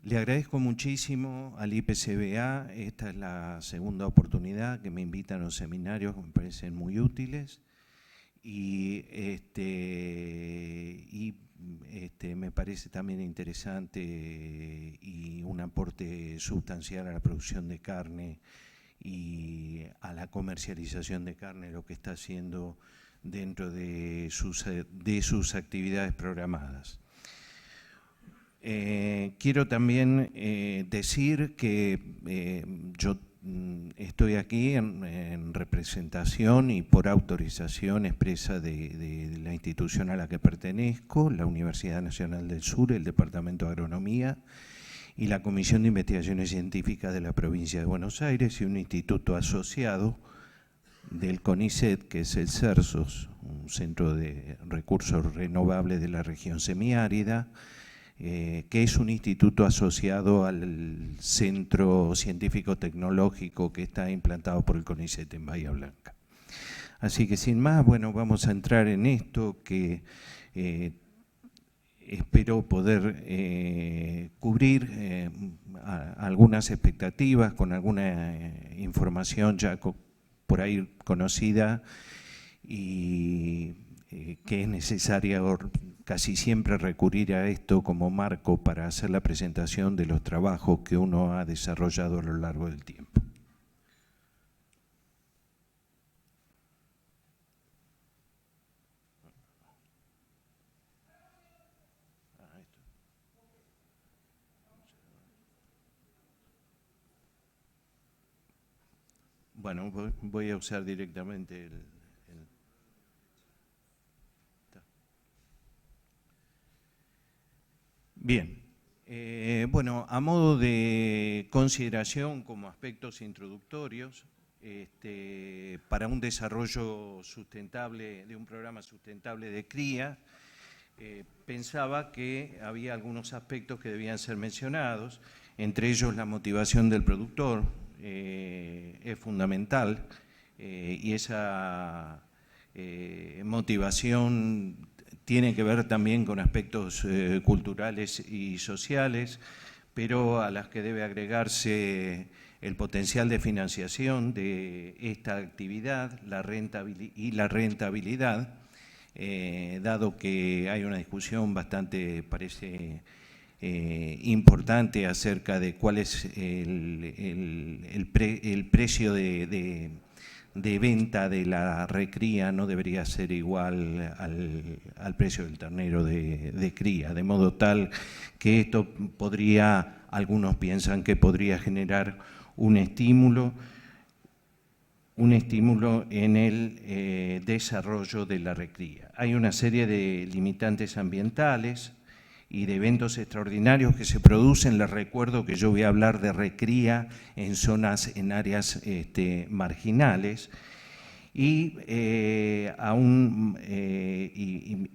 Le agradezco muchísimo al IPCBA. Esta es la segunda oportunidad que me invitan a los seminarios que me parecen muy útiles y me parece también interesante y un aporte sustancial a la producción de carne y a la comercialización de carne, lo que está haciendo dentro de sus actividades programadas. Quiero también decir que yo estoy aquí en representación y por autorización expresa de la institución a la que pertenezco, la Universidad Nacional del Sur, el Departamento de Agronomía y la Comisión de Investigaciones Científicas de la Provincia de Buenos Aires y un instituto asociado del CONICET, que es el CERSOS, un centro de recursos renovables de la región semiárida, que es un instituto asociado al Centro Científico Tecnológico que está implantado por el CONICET en Bahía Blanca. Así que sin más, bueno, vamos a entrar en esto que espero poder cubrir algunas expectativas con alguna información ya por ahí conocida y que es necesaria casi siempre recurrir a esto como marco para hacer la presentación de los trabajos que uno ha desarrollado a lo largo del tiempo. Bueno, voy a usar directamente el... Bien, bueno, a modo de consideración como aspectos introductorios, para un desarrollo sustentable, de un programa sustentable de cría, pensaba que había algunos aspectos que debían ser mencionados, entre ellos la motivación del productor, es fundamental, y esa motivación tiene que ver también con aspectos culturales y sociales, pero a las que debe agregarse el potencial de financiación de esta actividad y la rentabilidad, dado que hay una discusión bastante, parece, importante acerca de cuál es el precio de venta de la recría. No debería ser igual al precio del ternero de cría, de modo tal que esto podría, algunos piensan que podría generar un estímulo en el desarrollo de la recría. Hay una serie de limitantes ambientales y de eventos extraordinarios que se producen. Les recuerdo que yo voy a hablar de recría en áreas marginales y aún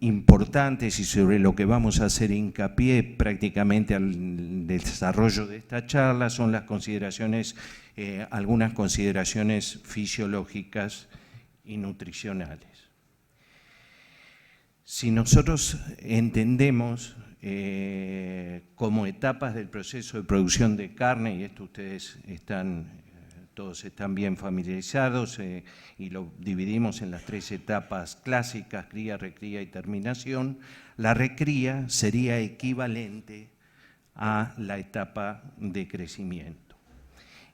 importantes, y sobre lo que vamos a hacer hincapié prácticamente al desarrollo de esta charla, son las consideraciones, algunas consideraciones fisiológicas y nutricionales. Si nosotros entendemos como etapas del proceso de producción de carne, y esto ustedes todos están bien familiarizados, y lo dividimos en las tres etapas clásicas: cría, recría y terminación. La recría sería equivalente a la etapa de crecimiento.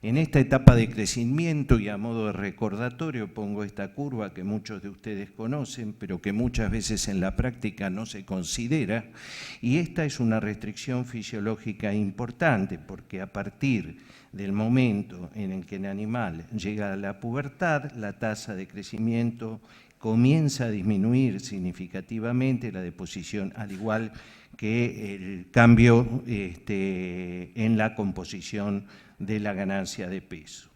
En esta etapa de crecimiento, y a modo de recordatorio, pongo esta curva que muchos de ustedes conocen, pero que muchas veces en la práctica no se considera, y esta es una restricción fisiológica importante, porque a partir del momento en el que el animal llega a la pubertad, la tasa de crecimiento comienza a disminuir significativamente, la deposición, al igual que el cambio en la composición de la ganancia de peso.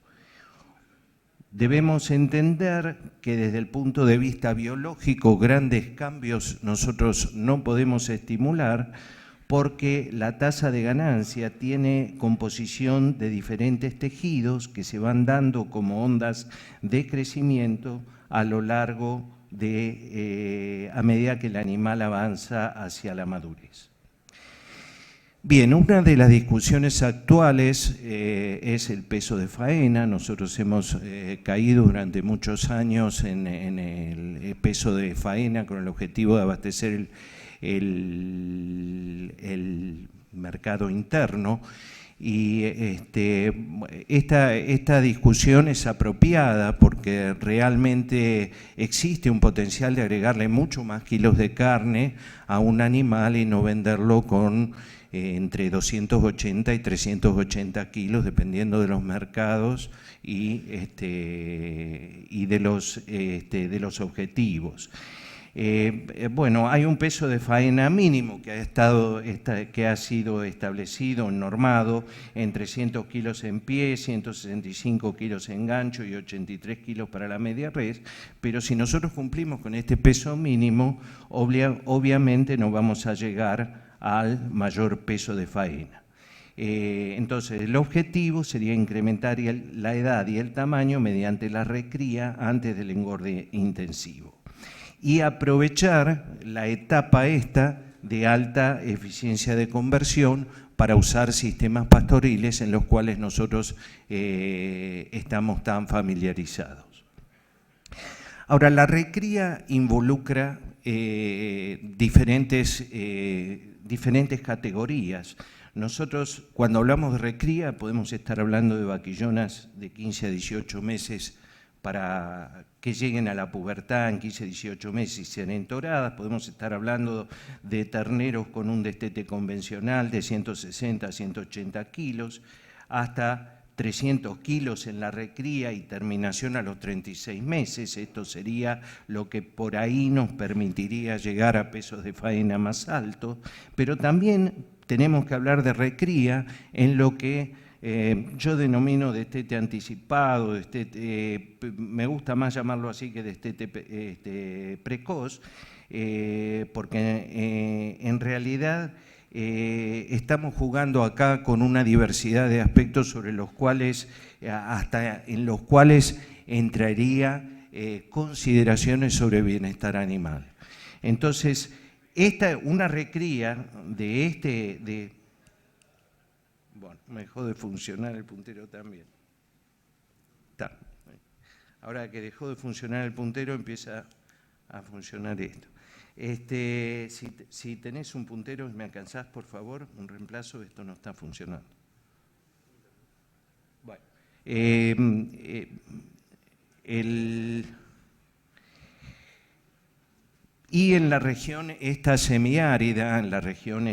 Debemos entender que desde el punto de vista biológico grandes cambios nosotros no podemos estimular, porque la tasa de ganancia tiene composición de diferentes tejidos que se van dando como ondas de crecimiento a lo largo a medida que el animal avanza hacia la madurez. Bien, una de las discusiones actuales es el peso de faena. Nosotros hemos caído durante muchos años en el peso de faena con el objetivo de abastecer el mercado interno. Y esta discusión es apropiada porque realmente existe un potencial de agregarle mucho más kilos de carne a un animal y no venderlo con entre 280 y 380 kilos, dependiendo de los mercados y de los objetivos. Bueno, hay un peso de faena mínimo que ha sido establecido, normado, en 300 kilos en pie, 165 kilos en gancho y 83 kilos para la media res, pero si nosotros cumplimos con este peso mínimo, obviamente no vamos a llegar al mayor peso de faena. Entonces, el objetivo sería incrementar la edad y el tamaño mediante la recría antes del engorde intensivo y aprovechar la etapa esta de alta eficiencia de conversión para usar sistemas pastoriles en los cuales nosotros estamos tan familiarizados. Ahora, la recría involucra diferentes categorías. Nosotros, cuando hablamos de recría, podemos estar hablando de vaquillonas de 15 a 18 meses para que lleguen a la pubertad en 15 a 18 meses y sean entoradas. Podemos estar hablando de terneros con un destete convencional de 160 a 180 kilos, hasta 300 kilos en la recría y terminación a los 36 meses. Esto sería lo que por ahí nos permitiría llegar a pesos de faena más altos, pero también tenemos que hablar de recría en lo que yo denomino destete anticipado, me gusta más llamarlo así que destete precoz, porque en realidad estamos jugando acá con una diversidad de aspectos sobre los cuales, hasta en los cuales entraría consideraciones sobre bienestar animal. Entonces, una recría bueno, me dejó de funcionar el puntero también. Está. Ahora que dejó de funcionar el puntero, empieza a funcionar esto. Si tenés un puntero, ¿me alcanzás, por favor? Un reemplazo, esto no está funcionando. Bueno, y en la región esta semiárida, en la región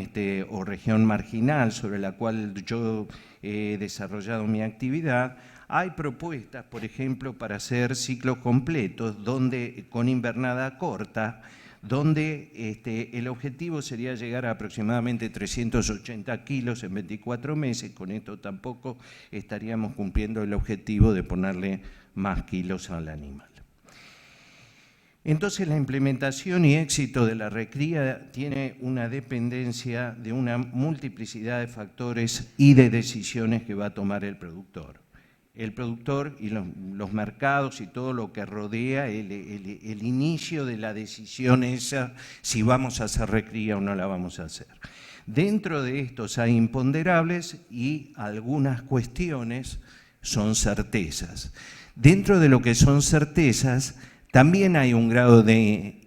o región marginal sobre la cual yo he desarrollado mi actividad, hay propuestas, por ejemplo, para hacer ciclos completos con invernada corta, donde el objetivo sería llegar a aproximadamente 380 kilos en 24 meses. Con esto tampoco estaríamos cumpliendo el objetivo de ponerle más kilos al animal. Entonces, la implementación y éxito de la recría tiene una dependencia de una multiplicidad de factores y de decisiones que va a tomar el productor. El productor y los mercados y todo lo que rodea el inicio de la decisión esa, si vamos a hacer recría o no la vamos a hacer. Dentro de estos hay imponderables y algunas cuestiones son certezas. Dentro de lo que son certezas, también hay un grado de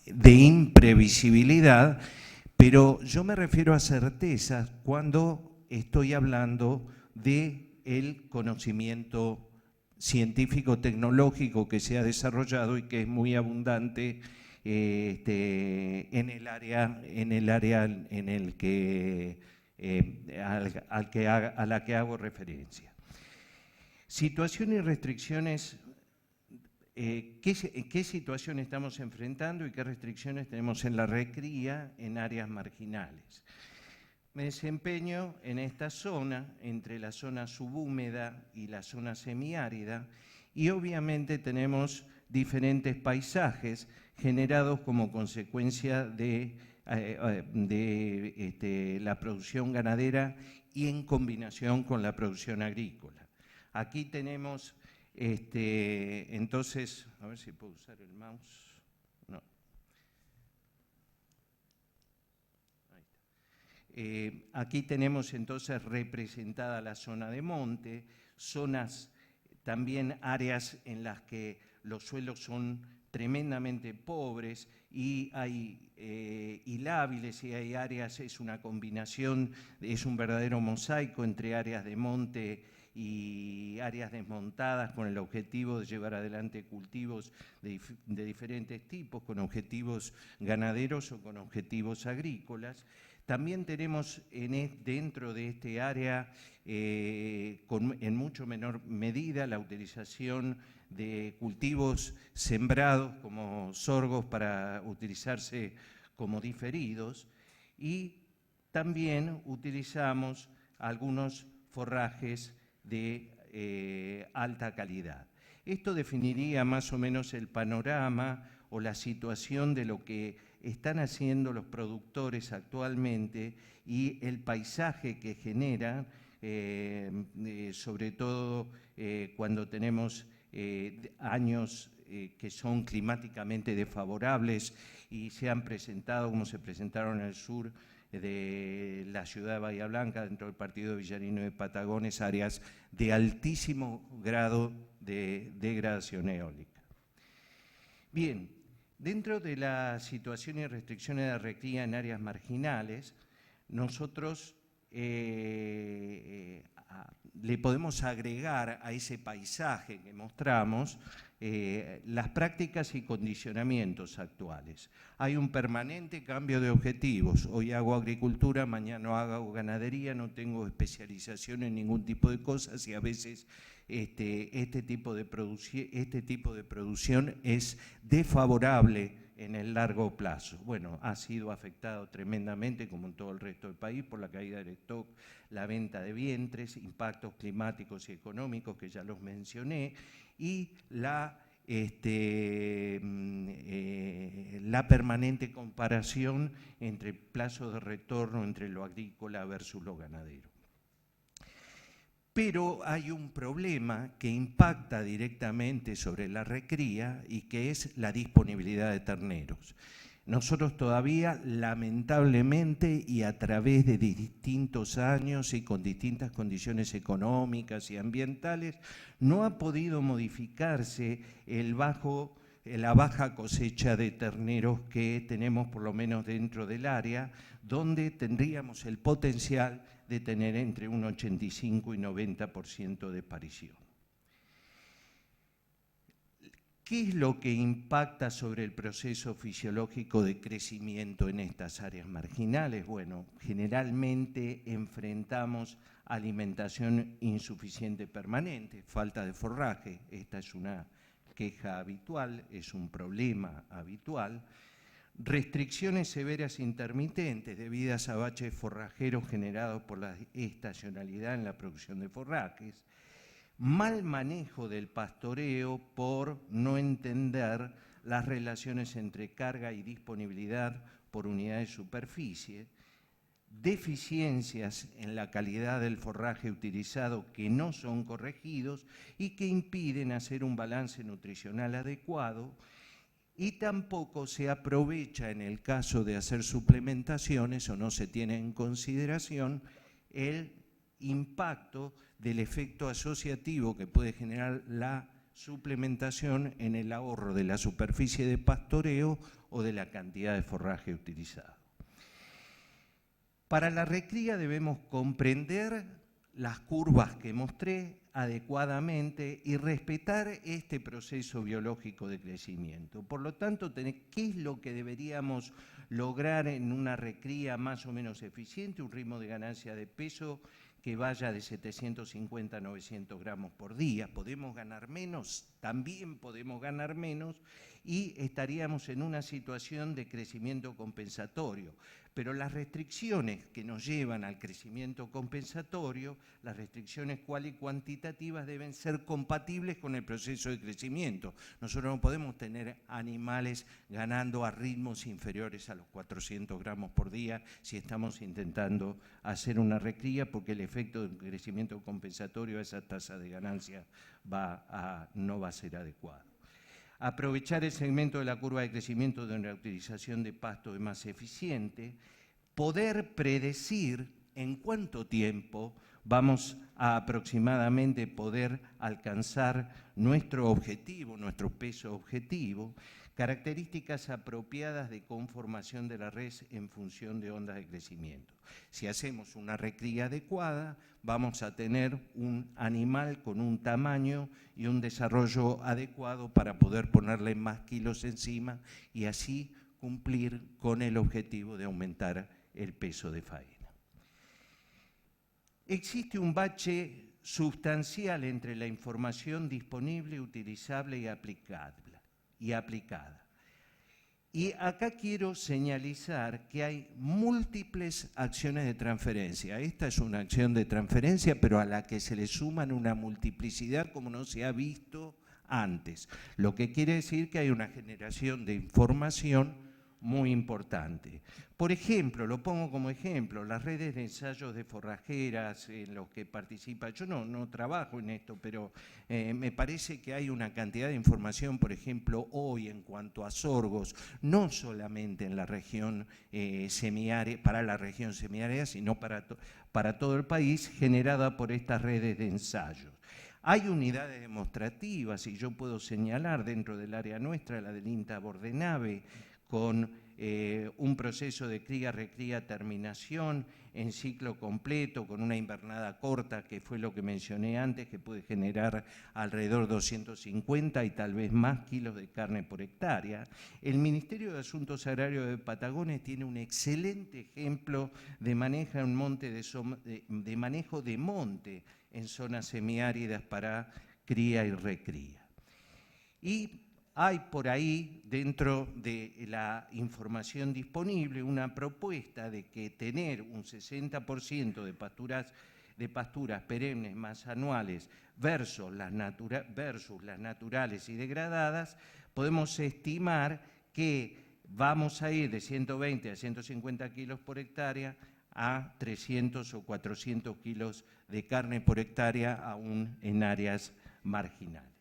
imprevisibilidad, pero yo me refiero a certezas cuando estoy hablando del conocimiento científico-tecnológico que se ha desarrollado y que es muy abundante en el área en el que, a la que hago referencia. Situaciones y restricciones. ¿Qué situación estamos enfrentando y qué restricciones tenemos en la recría en áreas marginales? Me desempeño en esta zona, entre la zona subhúmeda y la zona semiárida, y obviamente tenemos diferentes paisajes generados como consecuencia de la producción ganadera y en combinación con la producción agrícola. Aquí tenemos entonces, a ver si puedo usar el mouse. No. Ahí Aquí tenemos entonces representada la zona de monte, zonas, también áreas en las que los suelos son tremendamente pobres y hay hilábiles y hay áreas, es una combinación, es un verdadero mosaico entre áreas de monte y áreas desmontadas con el objetivo de llevar adelante cultivos de diferentes tipos, con objetivos ganaderos o con objetivos agrícolas. También tenemos dentro de este área, en mucho menor medida, la utilización de cultivos sembrados como sorgos para utilizarse como diferidos, y también utilizamos algunos forrajes de alta calidad. Esto definiría más o menos el panorama o la situación de lo que están haciendo los productores actualmente y el paisaje que generan, sobre todo cuando tenemos años que son climáticamente desfavorables y se han presentado, como se presentaron en el sur de la ciudad de Bahía Blanca, dentro del partido de Villarino de Patagones, áreas de altísimo grado de degradación eólica. Bien, dentro de la situación y restricciones de recría en áreas marginales, nosotros le podemos agregar a ese paisaje que mostramos las prácticas y condicionamientos actuales. Hay un permanente cambio de objetivos. Hoy hago agricultura, mañana hago ganadería, no tengo especialización en ningún tipo de cosas y a veces este tipo de producción es desfavorable en el largo plazo. Bueno, ha sido afectado tremendamente, como en todo el resto del país, por la caída del stock, la venta de vientres, impactos climáticos y económicos que ya los mencioné, y la permanente comparación entre plazos de retorno entre lo agrícola versus lo ganadero. Pero hay un problema que impacta directamente sobre la recría y que es la disponibilidad de terneros. Nosotros todavía, lamentablemente, y a través de distintos años y con distintas condiciones económicas y ambientales, no ha podido modificarse la baja cosecha de terneros que tenemos por lo menos dentro del área, donde tendríamos el potencial de tener entre un 85 y 90% de parición. ¿Qué es lo que impacta sobre el proceso fisiológico de crecimiento en estas áreas marginales? Bueno, generalmente enfrentamos alimentación insuficiente permanente, falta de forraje. Esta es una queja habitual, es un problema habitual. Restricciones severas intermitentes debidas a baches forrajeros generados por la estacionalidad en la producción de forrajes. Mal manejo del pastoreo por no entender las relaciones entre carga y disponibilidad por unidad de superficie, deficiencias en la calidad del forraje utilizado que no son corregidos y que impiden hacer un balance nutricional adecuado, y tampoco se aprovecha en el caso de hacer suplementaciones o no se tiene en consideración el impacto del efecto asociativo que puede generar la suplementación en el ahorro de la superficie de pastoreo o de la cantidad de forraje utilizado. Para la recría debemos comprender las curvas que mostré adecuadamente y respetar este proceso biológico de crecimiento. Por lo tanto, ¿qué es lo que deberíamos lograr en una recría más o menos eficiente? Un ritmo de ganancia de peso que vaya de 750 a 900 gramos por día. ¿Podemos ganar menos? También podemos ganar menos y estaríamos en una situación de crecimiento compensatorio. Pero las restricciones que nos llevan al crecimiento compensatorio, las restricciones cual y cuantitativas, deben ser compatibles con el proceso de crecimiento. Nosotros no podemos tener animales ganando a ritmos inferiores a los 400 gramos por día si estamos intentando hacer una recría, porque el efecto del crecimiento compensatorio a esa tasa de ganancia no va a ser adecuado. Aprovechar el segmento de la curva de crecimiento donde la utilización de pasto es más eficiente, poder predecir en cuánto tiempo vamos a aproximadamente poder alcanzar nuestro objetivo, nuestro peso objetivo, características apropiadas de conformación de la red en función de ondas de crecimiento. Si hacemos una recría adecuada, vamos a tener un animal con un tamaño y un desarrollo adecuado para poder ponerle más kilos encima y así cumplir con el objetivo de aumentar el peso de faena. Existe un bache sustancial entre la información disponible, utilizable y aplicada. Y acá quiero señalizar que hay múltiples acciones de transferencia. Esta es una acción de transferencia, pero a la que se le suman una multiplicidad como no se ha visto antes. Lo que quiere decir que hay una generación de información muy importante. Por ejemplo, lo pongo como ejemplo, las redes de ensayos de forrajeras en los que participa, yo no trabajo en esto, pero me parece que hay una cantidad de información, por ejemplo, hoy en cuanto a sorgos, no solamente en la región semiárida, para la región semiárida, sino para todo el país, generada por estas redes de ensayos. Hay unidades demostrativas, y yo puedo señalar dentro del área nuestra, la del INTA Bordenave, con un proceso de cría, recría, terminación en ciclo completo, con una invernada corta, que fue lo que mencioné antes, que puede generar alrededor de 250 y tal vez más kilos de carne por hectárea. El Ministerio de Asuntos Agrarios de Patagones tiene un excelente ejemplo de manejo de monte en zonas semiáridas para cría y recría. Y hay por ahí, dentro de la información disponible, una propuesta de que tener un 60% de pasturas perennes más anuales versus las naturales y degradadas, podemos estimar que vamos a ir de 120 a 150 kilos por hectárea a 300 o 400 kilos de carne por hectárea aún en áreas marginales.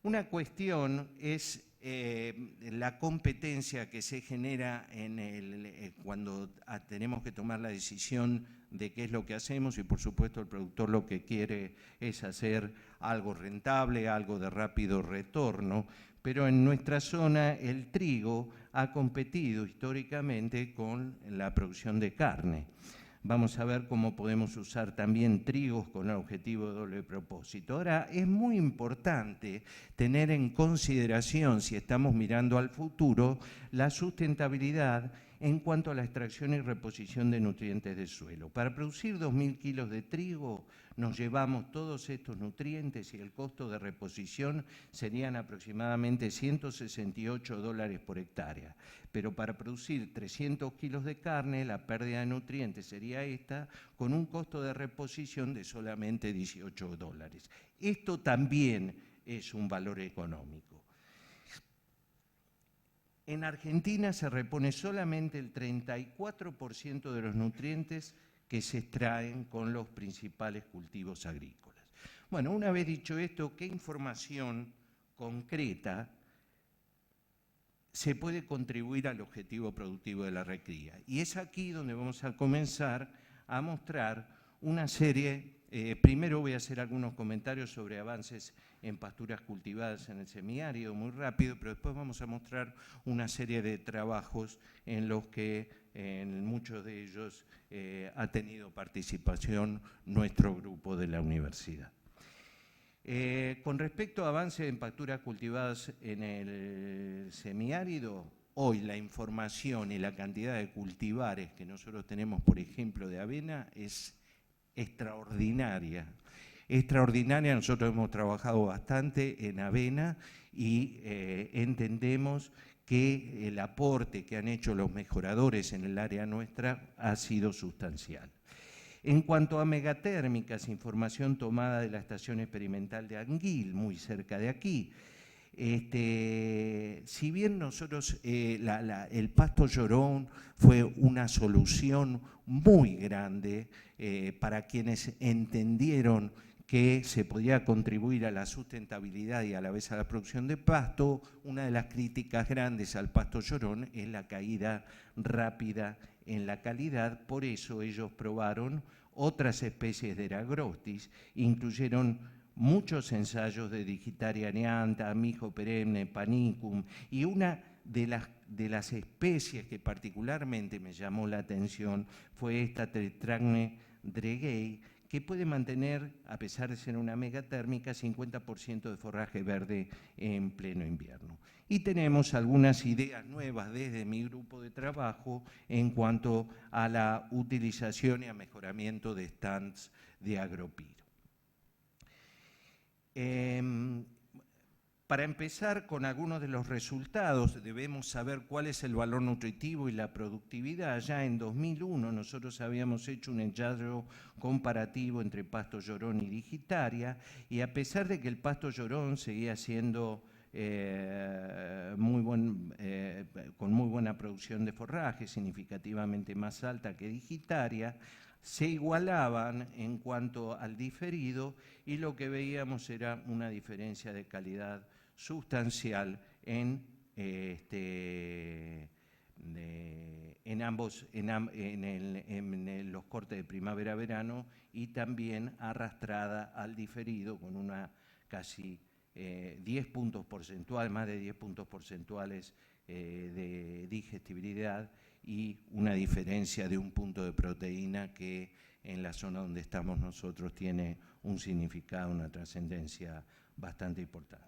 Una cuestión es la competencia que se genera cuando tenemos que tomar la decisión de qué es lo que hacemos y por supuesto el productor lo que quiere es hacer algo rentable, algo de rápido retorno, pero en nuestra zona el trigo ha competido históricamente con la producción de carne. Vamos a ver cómo podemos usar también trigos con el objetivo de doble propósito. Ahora, es muy importante tener en consideración, si estamos mirando al futuro, la sustentabilidad en cuanto a la extracción y reposición de nutrientes del suelo. Para producir 2.000 kilos de trigo nos llevamos todos estos nutrientes y el costo de reposición serían aproximadamente $168 por hectárea. Pero para producir 300 kilos de carne, la pérdida de nutrientes sería esta, con un costo de reposición de solamente $18. Esto también es un valor económico. En Argentina se repone solamente el 34% de los nutrientes que se extraen con los principales cultivos agrícolas. Bueno, una vez dicho esto, ¿qué información concreta se puede contribuir al objetivo productivo de la recría? Y es aquí donde vamos a comenzar a mostrar una serie. Primero voy a hacer algunos comentarios sobre avances en pasturas cultivadas en el semiárido, muy rápido, pero después vamos a mostrar una serie de trabajos en los que en muchos de ellos ha tenido participación nuestro grupo de la universidad. Con respecto a avances en pasturas cultivadas en el semiárido, hoy la información y la cantidad de cultivares que nosotros tenemos, por ejemplo, de avena, es extraordinaria. Extraordinaria, nosotros hemos trabajado bastante en avena y entendemos que el aporte que han hecho los mejoradores en el área nuestra ha sido sustancial. En cuanto a megatérmicas, información tomada de la estación experimental de Anguil, muy cerca de aquí. Si bien nosotros, el pasto llorón fue una solución muy grande para quienes entendieron que se podía contribuir a la sustentabilidad y a la vez a la producción de pasto. Una de las críticas grandes al pasto llorón es la caída rápida en la calidad, por eso ellos probaron otras especies de Eragrostis, incluyeron muchos ensayos de Digitaria neanta, Mijo perenne, Panicum, y una de las especies que particularmente me llamó la atención fue esta Tetragme dregei, que puede mantener, a pesar de ser una megatérmica, 50% de forraje verde en pleno invierno. Y tenemos algunas ideas nuevas desde mi grupo de trabajo en cuanto a la utilización y a mejoramiento de stands de agropiro. Para empezar con algunos de los resultados, debemos saber cuál es el valor nutritivo y la productividad. Ya en 2001 nosotros habíamos hecho un ensayo comparativo entre pasto llorón y digitaria, y a pesar de que el pasto llorón seguía siendo con muy buena producción de forraje, significativamente más alta que digitaria, se igualaban en cuanto al diferido, y lo que veíamos era una diferencia de calidad sustancial en los cortes de primavera-verano, y también arrastrada al diferido con una casi 10 puntos porcentuales, más de 10 puntos porcentuales de digestibilidad, y una diferencia de un punto de proteína que en la zona donde estamos nosotros tiene un significado, una trascendencia bastante importante.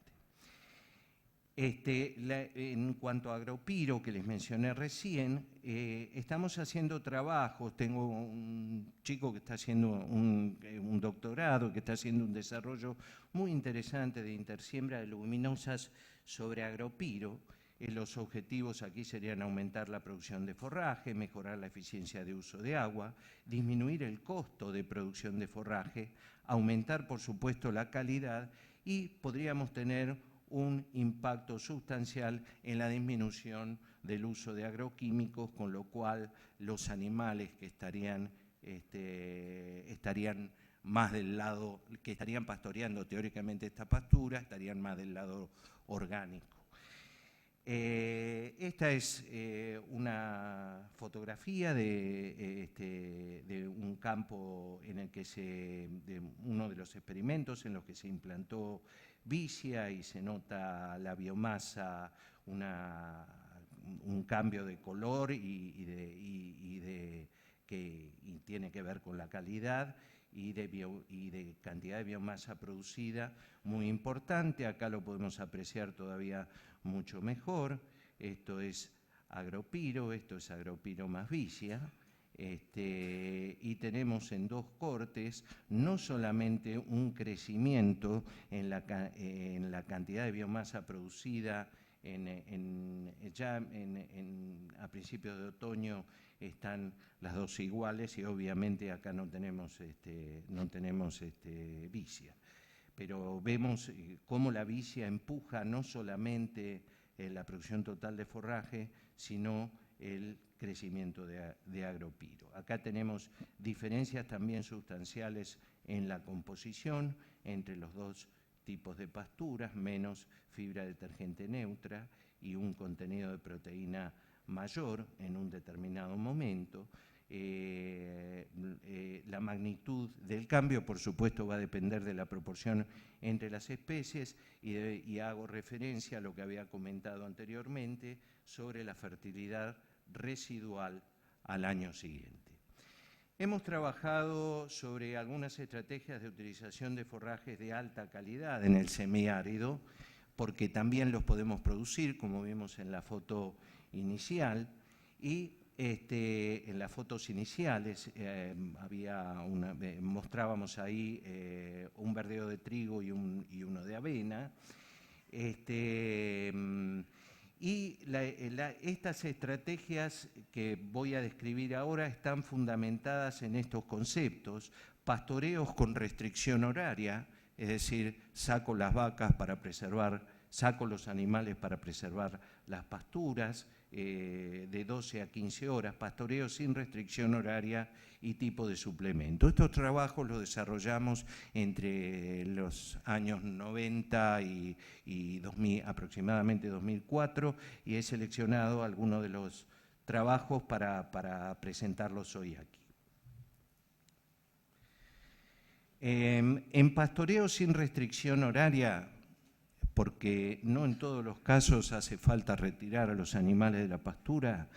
En cuanto a agropiro, que les mencioné recién, estamos haciendo trabajos. Tengo un chico que está haciendo un doctorado, que está haciendo un desarrollo muy interesante de intersiembra de leguminosas sobre agropiro. Los objetivos aquí serían aumentar la producción de forraje, mejorar la eficiencia de uso de agua, disminuir el costo de producción de forraje, aumentar, por supuesto, la calidad, y podríamos tener un impacto sustancial en la disminución del uso de agroquímicos, con lo cual los animales que estarían más del lado, que estarían pastoreando teóricamente esta pastura, estarían más del lado orgánico. Esta es una fotografía de un campo en el que de uno de los experimentos en los que se implantó vicia, y se nota la biomasa, un cambio de color que tiene que ver con la calidad y de cantidad de biomasa producida muy importante. Acá lo podemos apreciar todavía mucho mejor. Esto es agropiro, esto es agropiro más vicia. Y tenemos en dos cortes no solamente un crecimiento en la cantidad de biomasa producida, a principios de otoño están las dos iguales, y obviamente acá no tenemos vicia. Pero vemos cómo la vicia empuja no solamente la producción total de forraje, sino el crecimiento de agropiro. Acá tenemos diferencias también sustanciales en la composición entre los dos tipos de pasturas, menos fibra detergente neutra y un contenido de proteína mayor en un determinado momento. La magnitud del cambio, por supuesto, va a depender de la proporción entre las especies, y hago referencia a lo que había comentado anteriormente sobre la fertilidad residual al año siguiente. Hemos trabajado sobre algunas estrategias de utilización de forrajes de alta calidad en el semiárido, porque también los podemos producir, como vimos en la foto inicial, y en las fotos iniciales mostrábamos ahí un verdeo de trigo y uno de avena. Estas estrategias que voy a describir ahora están fundamentadas en estos conceptos: pastoreos con restricción horaria, es decir, saco los animales para preservar las pasturas, de 12 a 15 horas, pastoreo sin restricción horaria y tipo de suplemento. Estos trabajos los desarrollamos entre los años 90 y 2000, aproximadamente 2004, y he seleccionado algunos de los trabajos para presentarlos hoy aquí. En pastoreo sin restricción horaria, porque no en todos los casos hace falta retirar a los animales de la pastura,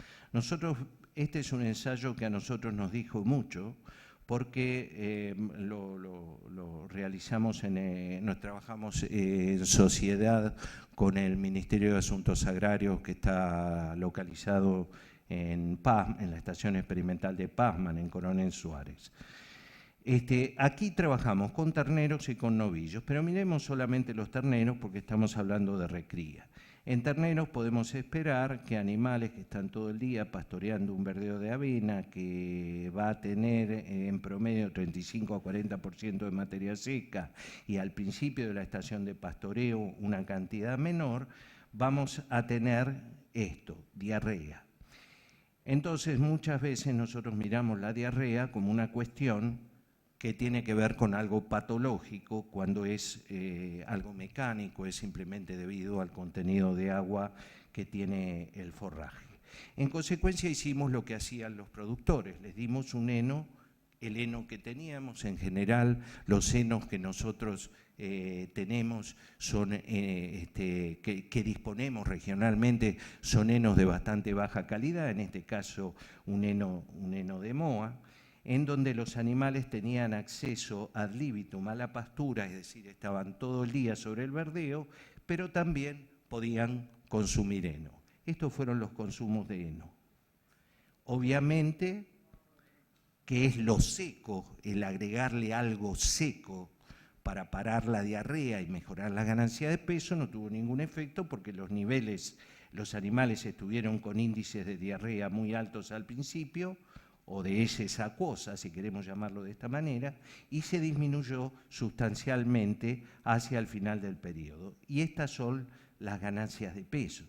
este es un ensayo que a nosotros nos dijo mucho, porque lo realizamos, nos trabajamos en sociedad con el Ministerio de Asuntos Agrarios, que está localizado en la Estación Experimental de Pazman, en Coronel Suárez. Aquí trabajamos con terneros y con novillos, pero miremos solamente los terneros porque estamos hablando de recría. En terneros podemos esperar que animales que están todo el día pastoreando un verdeo de avena, que va a tener en promedio 35 a 40% de materia seca y al principio de la estación de pastoreo una cantidad menor, vamos a tener esto, diarrea. Entonces muchas veces nosotros miramos la diarrea como una cuestión que tiene que ver con algo patológico, cuando es algo mecánico, es simplemente debido al contenido de agua que tiene el forraje. En consecuencia hicimos lo que hacían los productores, les dimos un heno, el heno que teníamos, en general los henos que nosotros tenemos son, que disponemos regionalmente, son henos de bastante baja calidad, en este caso un heno de moa, en donde los animales tenían acceso ad libitum a la pastura, es decir, estaban todo el día sobre el verdeo, pero también podían consumir heno. Estos fueron los consumos de heno. Obviamente que es lo seco, el agregarle algo seco para parar la diarrea y mejorar la ganancia de peso no tuvo ningún efecto porque los animales estuvieron con índices de diarrea muy altos al principio, o de heces acuosas, si queremos llamarlo de esta manera, y se disminuyó sustancialmente hacia el final del periodo. Y estas son las ganancias de peso.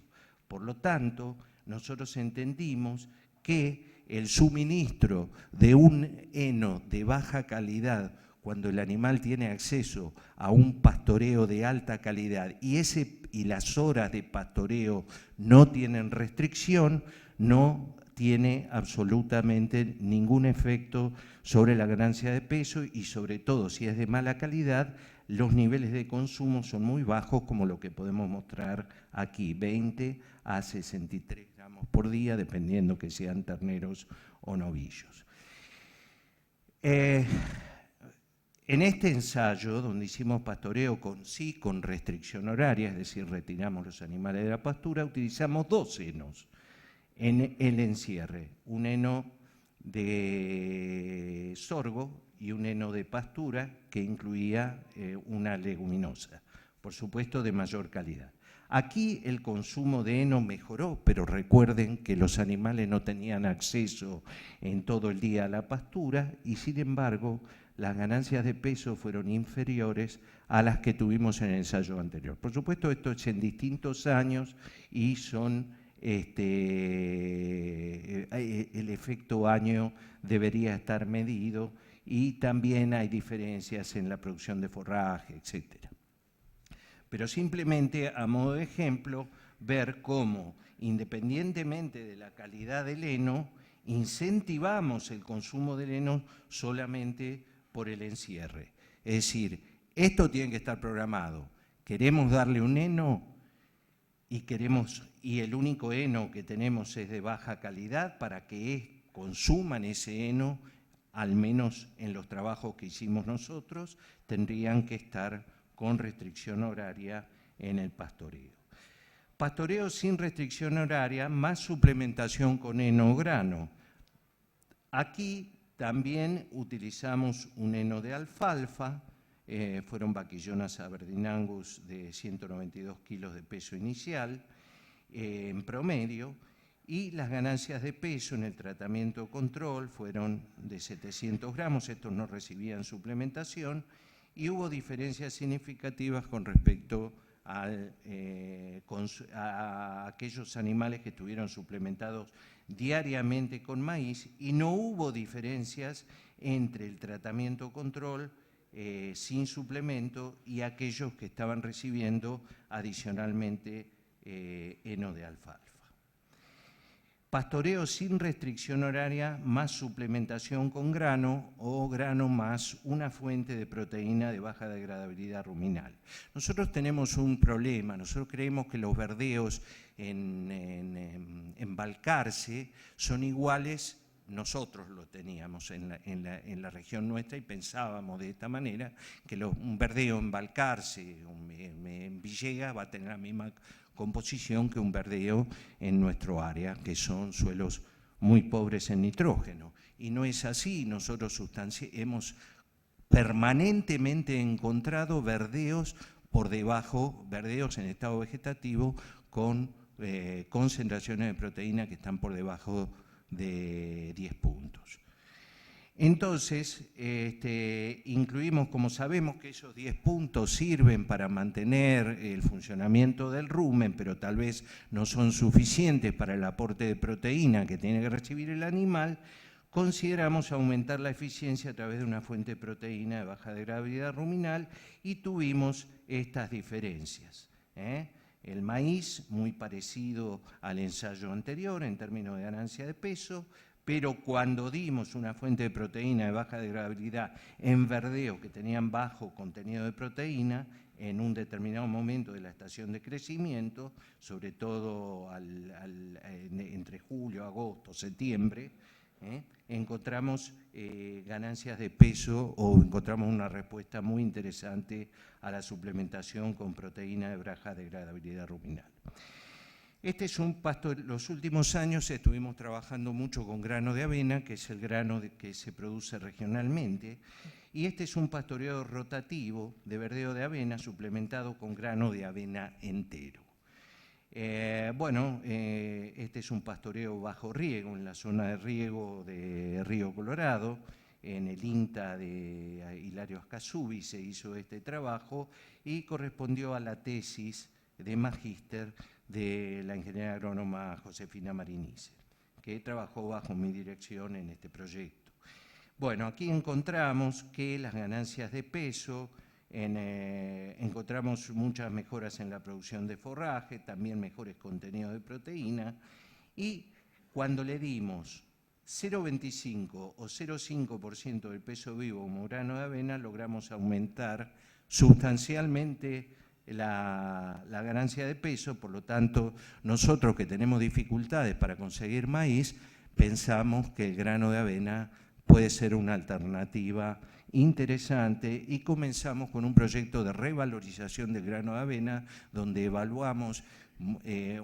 Por lo tanto, nosotros entendimos que el suministro de un heno de baja calidad, cuando el animal tiene acceso a un pastoreo de alta calidad y las horas de pastoreo no tienen restricción, no tiene absolutamente ningún efecto sobre la ganancia de peso y sobre todo si es de mala calidad, los niveles de consumo son muy bajos como lo que podemos mostrar aquí, 20 a 63 gramos por día, dependiendo que sean terneros o novillos. En este ensayo, donde hicimos pastoreo con restricción horaria, es decir, retiramos los animales de la pastura, utilizamos dos henos en el encierre, un heno de sorgo y un heno de pastura que incluía una leguminosa, por supuesto de mayor calidad. Aquí el consumo de heno mejoró, pero recuerden que los animales no tenían acceso en todo el día a la pastura y sin embargo las ganancias de peso fueron inferiores a las que tuvimos en el ensayo anterior. Por supuesto esto es en distintos años y son el efecto año debería estar medido y también hay diferencias en la producción de forraje, etc. Pero simplemente a modo de ejemplo, ver cómo, independientemente de la calidad del heno, incentivamos el consumo del heno solamente por el encierre. Es decir, esto tiene que estar programado. Queremos darle un heno y el único heno que tenemos es de baja calidad para que consuman ese heno, al menos en los trabajos que hicimos nosotros, tendrían que estar con restricción horaria en el pastoreo. Pastoreo sin restricción horaria más suplementación con heno o grano. Aquí también utilizamos un heno de alfalfa, fueron vaquillonas Aberdeen Angus de 192 kilos de peso inicial en promedio, y las ganancias de peso en el tratamiento control fueron de 700 gramos, estos no recibían suplementación, y hubo diferencias significativas con respecto a aquellos animales que estuvieron suplementados diariamente con maíz y no hubo diferencias entre el tratamiento control sin suplemento y aquellos que estaban recibiendo adicionalmente heno de alfalfa. Pastoreo sin restricción horaria más suplementación con grano o grano más una fuente de proteína de baja degradabilidad ruminal. Nosotros tenemos un problema, nosotros creemos que los verdeos en Balcarce son iguales, nosotros lo teníamos en la región nuestra y pensábamos de esta manera que un verdeo en Balcarce, en Villegas va a tener la misma composición que un verdeo en nuestro área, que son suelos muy pobres en nitrógeno. Y no es así, nosotros hemos permanentemente encontrado verdeos por debajo, verdeos en estado vegetativo con concentraciones de proteína que están por debajo de 10 puntos. Entonces, incluimos, como sabemos que esos 10 puntos sirven para mantener el funcionamiento del rumen, pero tal vez no son suficientes para el aporte de proteína que tiene que recibir el animal, consideramos aumentar la eficiencia a través de una fuente de proteína de baja degradabilidad ruminal y tuvimos estas diferencias. El maíz, muy parecido al ensayo anterior en términos de ganancia de peso, pero cuando dimos una fuente de proteína de baja degradabilidad en verdeos que tenían bajo contenido de proteína, en un determinado momento de la estación de crecimiento, sobre todo entre julio, agosto, septiembre, encontramos ganancias de peso o encontramos una respuesta muy interesante a la suplementación con proteína de baja degradabilidad ruminal. Este es un pastoreo. Los últimos años estuvimos trabajando mucho con grano de avena, que es el grano que se produce regionalmente, y este es un pastoreo rotativo de verdeo de avena suplementado con grano de avena entero. Este es un pastoreo bajo riego, en la zona de riego de Río Colorado, en el INTA de Hilario Ascasubi se hizo este trabajo y correspondió a la tesis de magíster de la ingeniera agrónoma Josefina Marinice, que trabajó bajo mi dirección en este proyecto. Bueno, aquí encontramos que las ganancias de peso, encontramos muchas mejoras en la producción de forraje, también mejores contenidos de proteína, y cuando le dimos 0,25 o 0,5% del peso vivo como grano de avena, logramos aumentar sustancialmente la ganancia de peso. Por lo tanto, nosotros que tenemos dificultades para conseguir maíz, pensamos que el grano de avena puede ser una alternativa interesante y comenzamos con un proyecto de revalorización del grano de avena donde evaluamos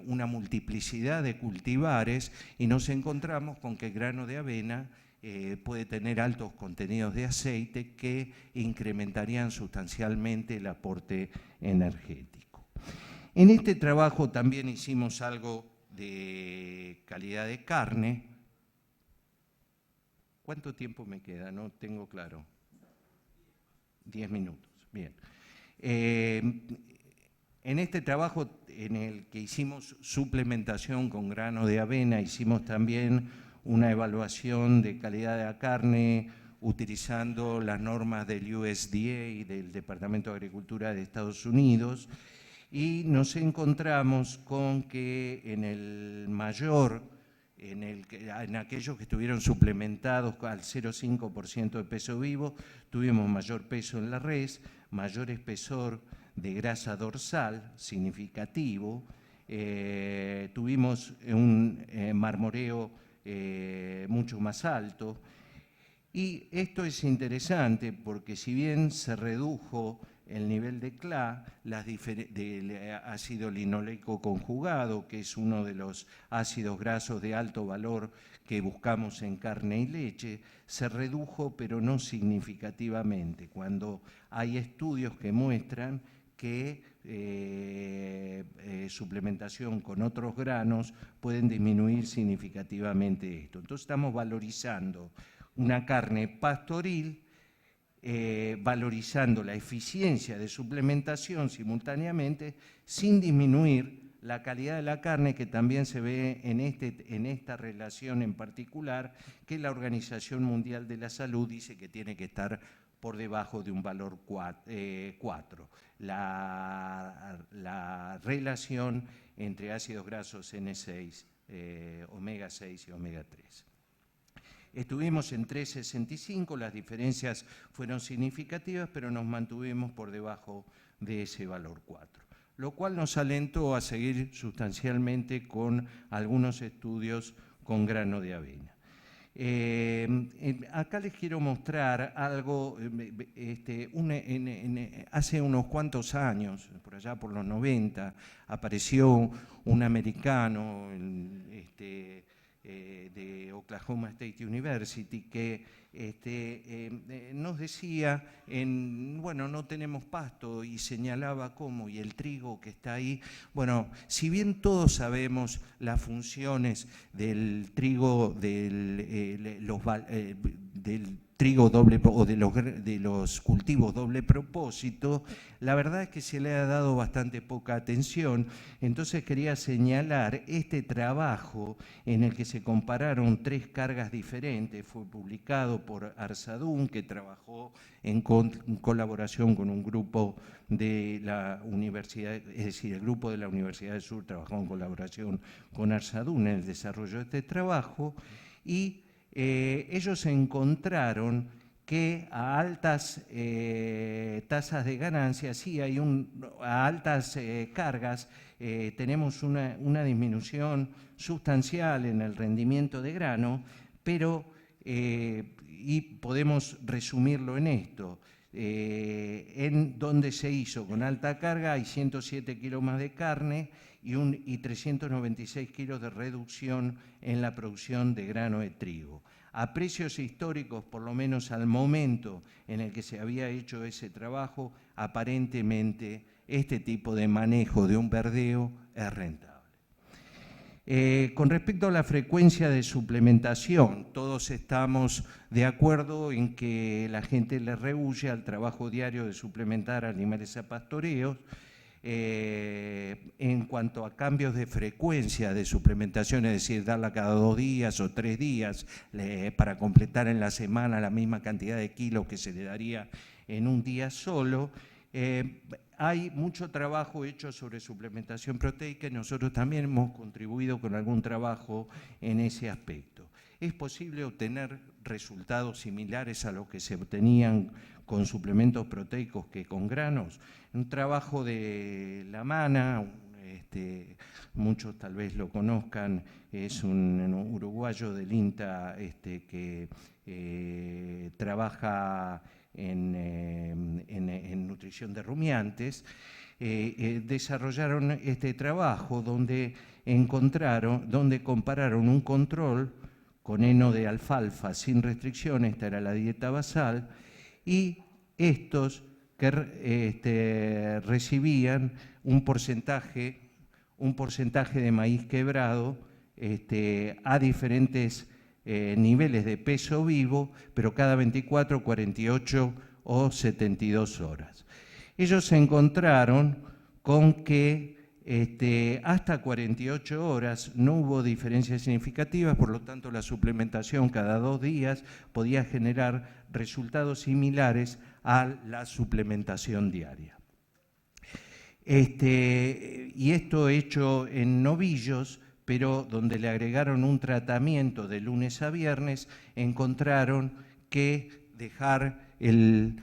una multiplicidad de cultivares y nos encontramos con que el grano de avena puede tener altos contenidos de aceite que incrementarían sustancialmente el aporte energético. En este trabajo también hicimos algo de calidad de carne. ¿Cuánto tiempo me queda? No tengo claro. 10 minutos, bien. En este trabajo en el que hicimos suplementación con grano de avena, hicimos también una evaluación de calidad de la carne utilizando las normas del USDA y del Departamento de Agricultura de Estados Unidos y nos encontramos con que en aquellos que estuvieron suplementados al 0,5% de peso vivo, tuvimos mayor peso en la res, mayor espesor de grasa dorsal significativo, tuvimos un marmoreo mucho más alto. Y esto es interesante porque si bien se redujo el nivel de CLA, del ácido linoleico conjugado, que es uno de los ácidos grasos de alto valor que buscamos en carne y leche, se redujo pero no significativamente, cuando hay estudios que muestran que suplementación con otros granos pueden disminuir significativamente esto. Entonces estamos valorizando una carne pastoril valorizando la eficiencia de suplementación simultáneamente, sin disminuir la calidad de la carne, que también se ve en esta relación en particular, que la Organización Mundial de la Salud dice que tiene que estar por debajo de un valor 4. La relación entre ácidos grasos N6, omega 6 y omega 3. Estuvimos en 3,65, las diferencias fueron significativas, pero nos mantuvimos por debajo de ese valor 4, lo cual nos alentó a seguir sustancialmente con algunos estudios con grano de avena. Acá les quiero mostrar algo, hace unos cuantos años, por allá por los 90, apareció un americano de Oklahoma State University que nos decía, bueno, no tenemos pasto, y señalaba cómo, y el trigo que está ahí, bueno, si bien todos sabemos las funciones del trigo, del trigo doble o de los cultivos doble propósito, la verdad es que se le ha dado bastante poca atención. Entonces quería señalar este trabajo en el que se compararon 3 cargas diferentes. Fue publicado por Arsadún, que trabajó en colaboración con un grupo de la universidad, es decir, el grupo de la Universidad del Sur trabajó en colaboración con Arsadún en el desarrollo de este trabajo, y ellos encontraron que a altas tasas de ganancia, sí, a altas cargas, tenemos una disminución sustancial en el rendimiento de grano, pero, y podemos resumirlo en esto, en donde se hizo con alta carga hay 107 kilos más de carne y 396 kilos de reducción en la producción de grano de trigo. A precios históricos, por lo menos al momento en el que se había hecho ese trabajo, aparentemente este tipo de manejo de un verdeo es rentable. Con respecto a la frecuencia de suplementación, todos estamos de acuerdo en que la gente le rehúye al trabajo diario de suplementar animales a pastoreos. En cuanto a cambios de frecuencia de suplementación, es decir, darla cada 2 días o 3 días para completar en la semana la misma cantidad de kilos que se le daría en un día solo, hay mucho trabajo hecho sobre suplementación proteica y nosotros también hemos contribuido con algún trabajo en ese aspecto. Es posible obtener resultados similares a los que se obtenían con suplementos proteicos que con granos. Un trabajo de La Mana, muchos tal vez lo conozcan, es un uruguayo del INTA que trabaja en nutrición de rumiantes, desarrollaron este trabajo donde compararon un control con heno de alfalfa sin restricción, esta era la dieta basal, y estos que recibían un porcentaje de maíz quebrado a diferentes niveles de peso vivo, pero cada 24, 48 o 72 horas. Ellos se encontraron con que hasta 48 horas no hubo diferencias significativas, por lo tanto la suplementación cada 2 días podía generar resultados similares a la suplementación diaria. Y esto hecho en novillos, pero donde le agregaron un tratamiento de lunes a viernes, encontraron que dejar el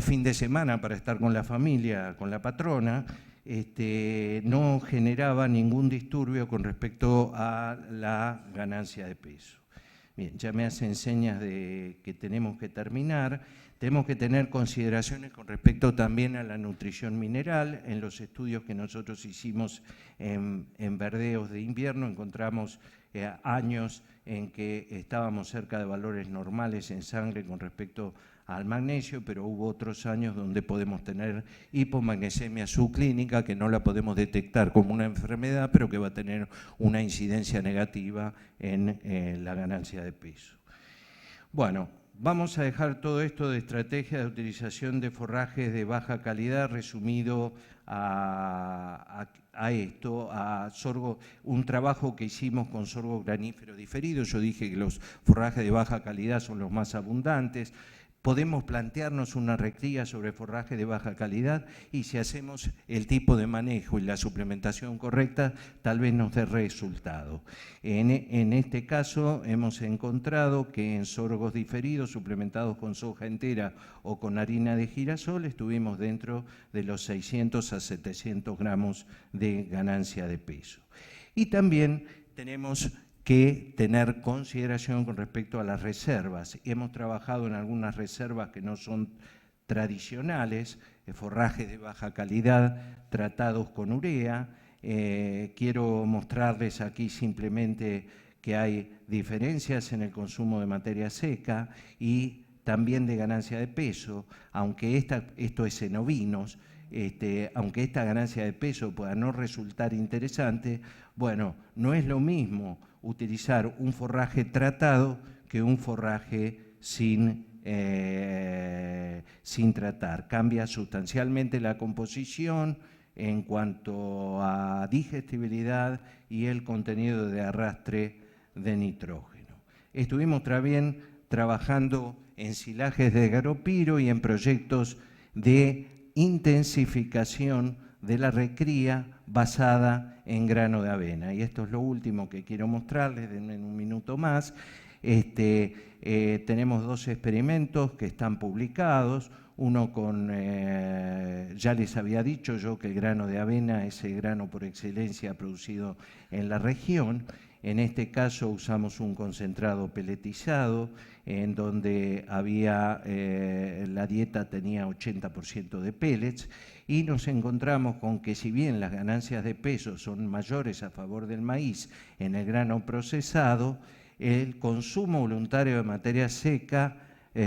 fin de semana para estar con la familia, con la patrona, no generaba ningún disturbio con respecto a la ganancia de peso. Bien, ya me hacen señas de que tenemos que terminar. Tenemos que tener consideraciones con respecto también a la nutrición mineral. En los estudios que nosotros hicimos en verdeos de invierno encontramos años en que estábamos cerca de valores normales en sangre con respecto al magnesio, pero hubo otros años donde podemos tener hipomagnesemia subclínica, que no la podemos detectar como una enfermedad, pero que va a tener una incidencia negativa en la ganancia de peso. Bueno, Vamos a dejar todo esto de estrategia de utilización de forrajes de baja calidad resumido a sorgo, un trabajo que hicimos con sorgo granífero diferido. Yo dije que los forrajes de baja calidad son los más abundantes. Podemos plantearnos una recría sobre forraje de baja calidad y si hacemos el tipo de manejo y la suplementación correcta, tal vez nos dé resultado. En este caso hemos encontrado que en sorgos diferidos, suplementados con soja entera o con harina de girasol, estuvimos dentro de los 600 a 700 gramos de ganancia de peso. Y también tenemos que tener consideración con respecto a las reservas. Hemos trabajado en algunas reservas que no son tradicionales, forrajes de baja calidad tratados con urea. Quiero mostrarles aquí simplemente que hay diferencias en el consumo de materia seca y también de ganancia de peso, aunque esto es en ovinos. Aunque esta ganancia de peso pueda no resultar interesante, bueno, no es lo mismo utilizar un forraje tratado que un forraje sin tratar. Cambia sustancialmente la composición en cuanto a digestibilidad y el contenido de arrastre de nitrógeno. Estuvimos también trabajando en silajes de garopiro y en proyectos de intensificación de la recría basada en grano de avena. Y esto es lo último que quiero mostrarles en un minuto más. Tenemos 2 experimentos que están publicados, uno con, ya les había dicho yo que el grano de avena es el grano por excelencia producido en la región. En este caso usamos un concentrado peletizado en donde había, la dieta tenía 80% de pellets y nos encontramos con que si bien las ganancias de peso son mayores a favor del maíz en el grano procesado, el consumo voluntario de materia seca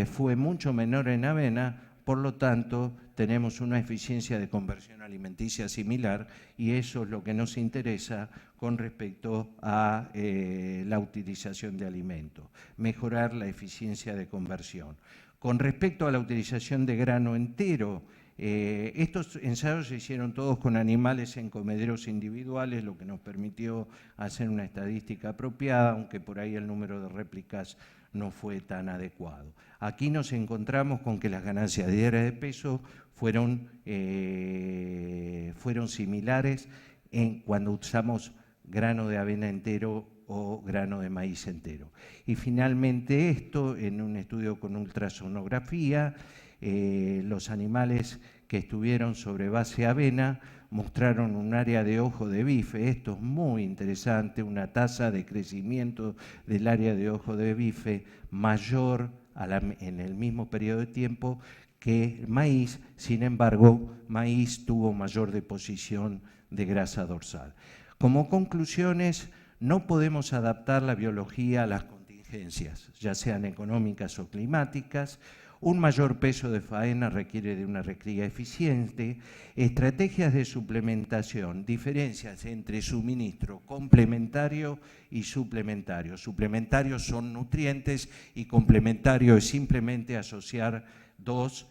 fue mucho menor en avena. Por lo tanto, tenemos una eficiencia de conversión alimenticia similar y eso es lo que nos interesa con respecto a la utilización de alimentos, mejorar la eficiencia de conversión. Con respecto a la utilización de grano entero, estos ensayos se hicieron todos con animales en comederos individuales, lo que nos permitió hacer una estadística apropiada, aunque por ahí el número de réplicas no fue tan adecuado. Aquí nos encontramos con que las ganancias diarias de peso fueron similares cuando usamos grano de avena entero o grano de maíz entero. Y finalmente esto, en un estudio con ultrasonografía, los animales que estuvieron sobre base avena mostraron un área de ojo de bife, esto es muy interesante, una tasa de crecimiento del área de ojo de bife mayor en el mismo periodo de tiempo que el maíz. Sin embargo, maíz tuvo mayor deposición de grasa dorsal. Como conclusiones, no podemos adaptar la biología a las contingencias, ya sean económicas o climáticas. Un mayor peso de faena requiere de una recría eficiente, estrategias de suplementación, diferencias entre suministro complementario y suplementario. Suplementarios son nutrientes y complementario es simplemente asociar 2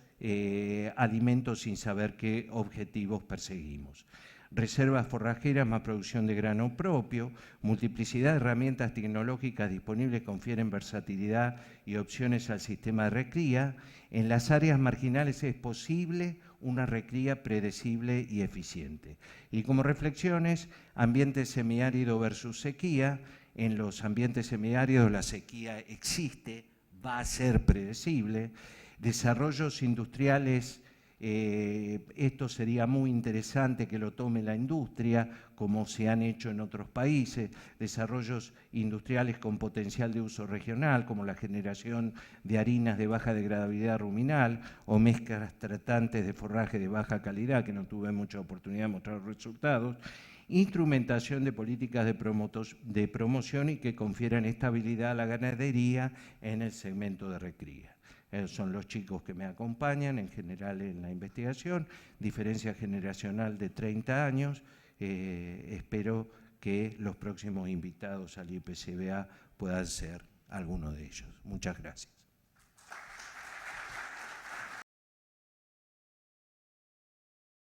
alimentos sin saber qué objetivos perseguimos. Reservas forrajeras más producción de grano propio, multiplicidad de herramientas tecnológicas disponibles confieren versatilidad y opciones al sistema de recría. En las áreas marginales es posible una recría predecible y eficiente. Y como reflexiones, ambiente semiárido versus sequía. En los ambientes semiáridos la sequía existe, va a ser predecible. Desarrollos industriales, esto sería muy interesante que lo tome la industria, como se han hecho en otros países, desarrollos industriales con potencial de uso regional, como la generación de harinas de baja degradabilidad ruminal o mezclas tratantes de forraje de baja calidad, que no tuve mucha oportunidad de mostrar resultados, instrumentación de políticas de promoción y que confieran estabilidad a la ganadería en el segmento de recría. Son los chicos que me acompañan en general en la investigación, diferencia generacional de 30 años. Espero que los próximos invitados al IPCBA puedan ser alguno de ellos. Muchas gracias.